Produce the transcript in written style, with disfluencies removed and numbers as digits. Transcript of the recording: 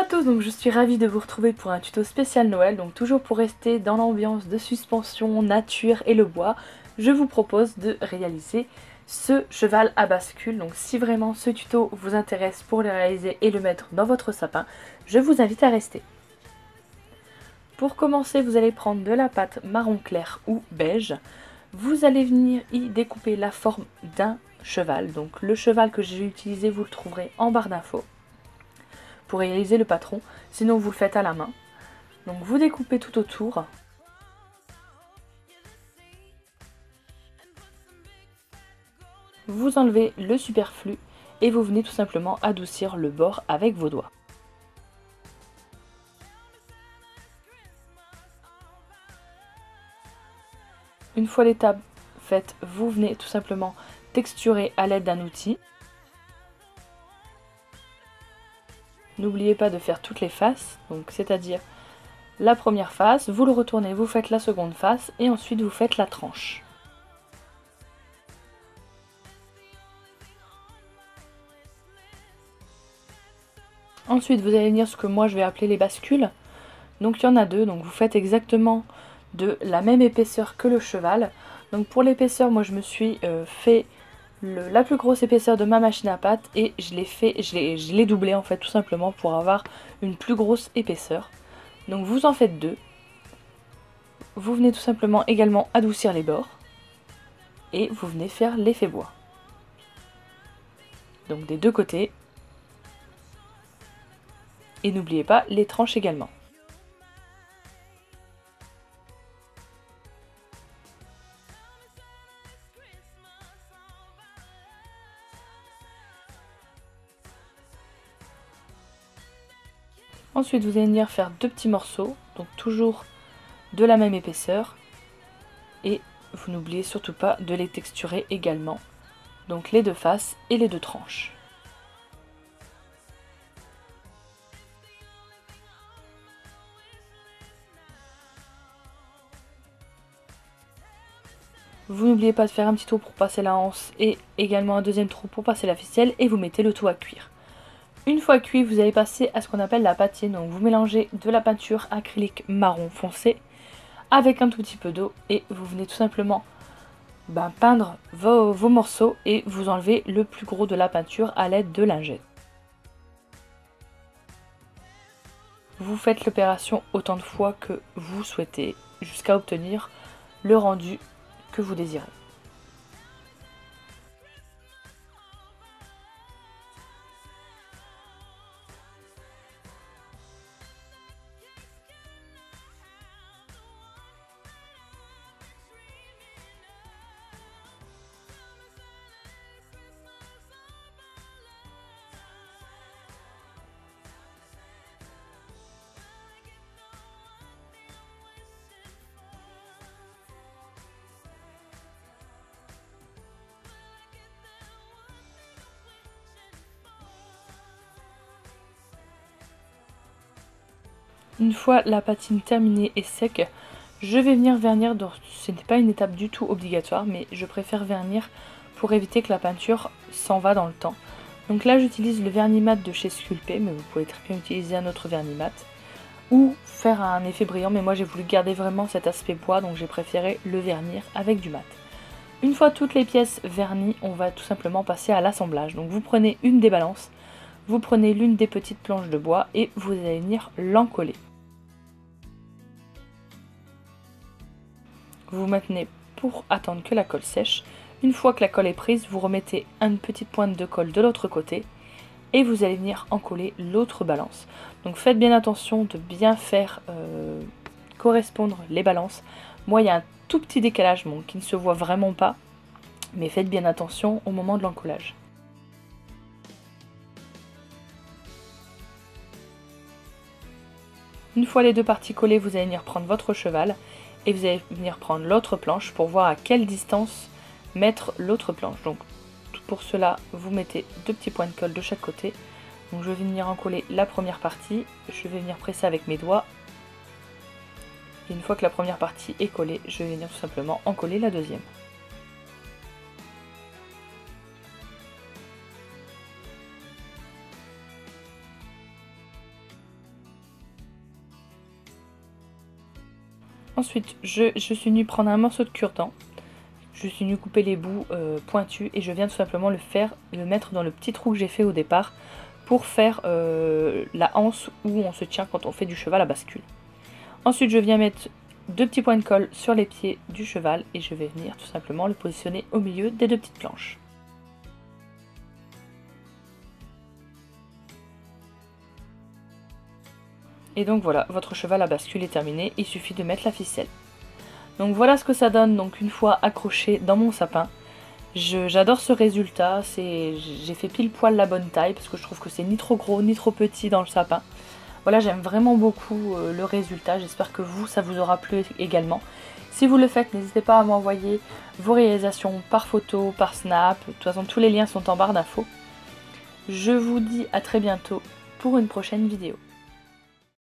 à tous, donc je suis ravie de vous retrouver pour un tuto spécial Noël, donc toujours pour rester dans l'ambiance de suspension, nature et le bois, je vous propose de réaliser ce cheval à bascule. Donc si vraiment ce tuto vous intéresse pour le réaliser et le mettre dans votre sapin, je vous invite à rester. Pour commencer, vous allez prendre de la pâte marron clair ou beige, vous allez venir y découper la forme d'un cheval, donc le cheval que j'ai utilisé vous le trouverez en barre d'infos pour réaliser le patron, sinon vous le faites à la main. Donc vous découpez tout autour. Vous enlevez le superflu et vous venez tout simplement adoucir le bord avec vos doigts. Une fois l'étape faite, vous venez tout simplement texturer à l'aide d'un outil. N'oubliez pas de faire toutes les faces, donc c'est-à-dire la première face, vous le retournez, vous faites la seconde face et ensuite vous faites la tranche. Ensuite, vous allez venir ce que moi je vais appeler les bascules. Donc il y en a deux, donc vous faites exactement de la même épaisseur que le cheval. Donc pour l'épaisseur, moi je me suis fait la plus grosse épaisseur de ma machine à pâte et je l'ai doublé en fait tout simplement pour avoir une plus grosse épaisseur. Donc vous en faites deux. Vous venez tout simplement également adoucir les bords et vous venez faire l'effet bois. Donc des deux côtés. Et n'oubliez pas les tranches également. Ensuite, vous allez venir faire deux petits morceaux, donc toujours de la même épaisseur. Et vous n'oubliez surtout pas de les texturer également, donc les deux faces et les deux tranches. Vous n'oubliez pas de faire un petit trou pour passer la anse et également un deuxième trou pour passer la ficelle et vous mettez le tout à cuire. Une fois cuit, vous allez passer à ce qu'on appelle la patine, donc vous mélangez de la peinture acrylique marron foncé avec un tout petit peu d'eau et vous venez tout simplement peindre vos morceaux et vous enlevez le plus gros de la peinture à l'aide de lingettes. Vous faites l'opération autant de fois que vous souhaitez jusqu'à obtenir le rendu que vous désirez. Une fois la patine terminée et sec, je vais venir vernir. Donc ce n'est pas une étape du tout obligatoire, mais je préfère vernir pour éviter que la peinture s'en va dans le temps. Donc là j'utilise le vernis mat de chez Sculpey, mais vous pouvez très bien utiliser un autre vernis mat ou faire un effet brillant, mais moi j'ai voulu garder vraiment cet aspect bois, donc j'ai préféré le vernir avec du mat. Une fois toutes les pièces vernies, on va tout simplement passer à l'assemblage. Donc vous prenez une des balances, vous prenez l'une des petites planches de bois et vous allez venir l'encoller. Vous maintenez pour attendre que la colle sèche. Une fois que la colle est prise, vous remettez une petite pointe de colle de l'autre côté et vous allez venir encoller l'autre balance. Donc faites bien attention de bien faire correspondre les balances. Moi il y a un tout petit décalage qui ne se voit vraiment pas, mais faites bien attention au moment de l'encollage. Une fois les deux parties collées, vous allez venir prendre votre cheval et vous allez venir prendre l'autre planche pour voir à quelle distance mettre l'autre planche. Donc pour cela, vous mettez deux petits points de colle de chaque côté. Donc je vais venir encoller la première partie, je vais venir presser avec mes doigts. Et une fois que la première partie est collée, je vais venir tout simplement encoller la deuxième. Ensuite, je suis venue prendre un morceau de cure-dent. Je suis venue couper les bouts pointus et je viens tout simplement le mettre dans le petit trou que j'ai fait au départ pour faire la anse où on se tient quand on fait du cheval à bascule. Ensuite, je viens mettre 2 petits points de colle sur les pieds du cheval et je vais venir tout simplement le positionner au milieu des 2 petites planches. Et donc voilà, votre cheval à bascule est terminé, il suffit de mettre la ficelle. Donc voilà ce que ça donne donc une fois accroché dans mon sapin. J'adore ce résultat, j'ai fait pile poil la bonne taille parce que je trouve que c'est ni trop gros ni trop petit dans le sapin. Voilà, j'aime vraiment beaucoup le résultat, j'espère que vous, ça vous aura plu également. Si vous le faites, n'hésitez pas à m'envoyer vos réalisations par photo, par snap, de toute façon tous les liens sont en barre d'infos. Je vous dis à très bientôt pour une prochaine vidéo.